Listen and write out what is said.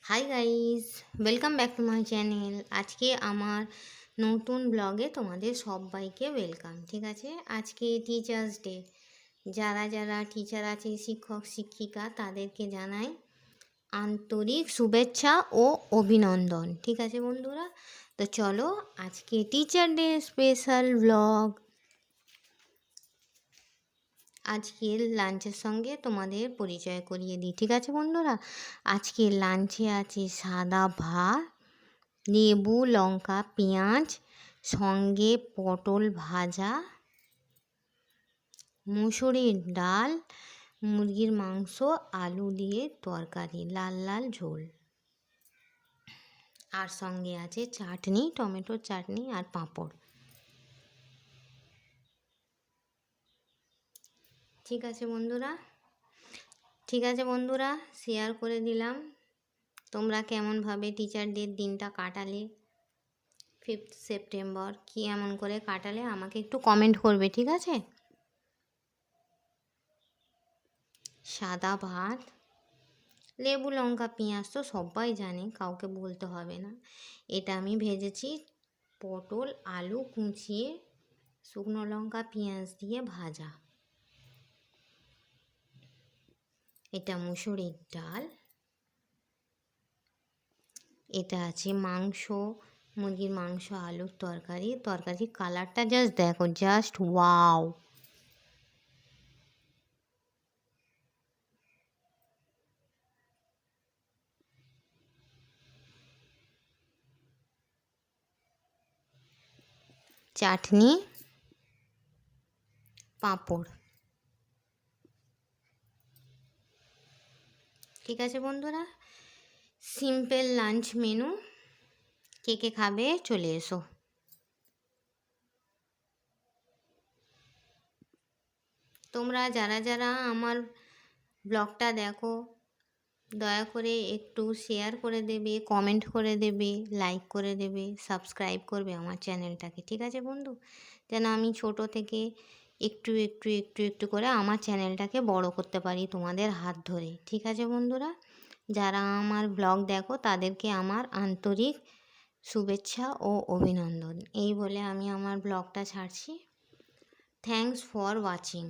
Hi guys, welcome back to my channel. আজকে আমার নতুন ব্লগে তোমাদের সবাইকে ওয়েলকাম। ঠিক আছে, আজকে টিচার্স ডে। যারা যারা টিচার আছে, শিক্ষক শিক্ষিকা, তাদেরকে জানাই আন্তরিক শুভেচ্ছা ও অভিনন্দন। ঠিক আছে বন্ধুরা, তো চলো আজকে টিচার ডে স্পেশাল ব্লগ। আজকের লাঞ্চের সঙ্গে তোমাদের পরিচয় করিয়ে দিই। ঠিক আছে বন্ধুরা, আজকের লাঞ্চে আছে সাদা ভাত, লেবু লঙ্কা পেঁয়াজ, সঙ্গে পটল ভাজা, মুসুরির ডাল, মুরগির মাংস, আলু দিয়ে তরকারি, লাল লাল ঝোল, আর সঙ্গে আছে চাটনি, টমেটোর চাটনি আর পাঁপড়। ঠিক আছে বন্ধুরা, শেয়ার করে দিলাম তোমরা কেমনভাবে টিচার ডের দিনটা কাটালে। 5th সেপ্টেম্বর কি এমন করে কাটালে আমাকে একটু কমেন্ট করবে। ঠিক আছে, সাদা ভাত, লেবু লঙ্কা পেঁয়াজ তো সবাই জানে, কাউকে বলতে হবে না। এটা আমি ভেজেছি পটল আলু কুচিয়ে শুকনো লঙ্কা পেঁয়াজ দিয়ে ভাজা। এটা মুসুরির ডাল, এটা আছে মাংস, মুরগির মাংস আলুর তরকারির কালারটা জাস্ট দেখো, জাস্ট ওয়াও। চাটনি, পাঁপড়। ঠিক আছে বন্ধুরা, সিম্পল লাঞ্চ মেনু। কে কে খাবে চলে এসো। তোমরা যারা যারা আমার ব্লগটা দেখো, দয়া করে একটু শেয়ার করে দেবে, কমেন্ট করে দেবে, লাইক করে দেবে, সাবস্ক্রাইব করবে আমার চ্যানেলটাকে। ঠিক আছে বন্ধু, যেন আমি ছোট থেকে একটু একটু একটু একটু করে আমার চ্যানেলটাকে বড় করতে পারি তোমাদের হাত ধরে। ঠিক আছে বন্ধুরা, যারা আমার ব্লগ দেখো তাদেরকে আমার আন্তরিক শুভেচ্ছা ও অভিনন্দন। এই বলে আমি আমার ব্লগটা ছাড়ছি। Thanks for watching.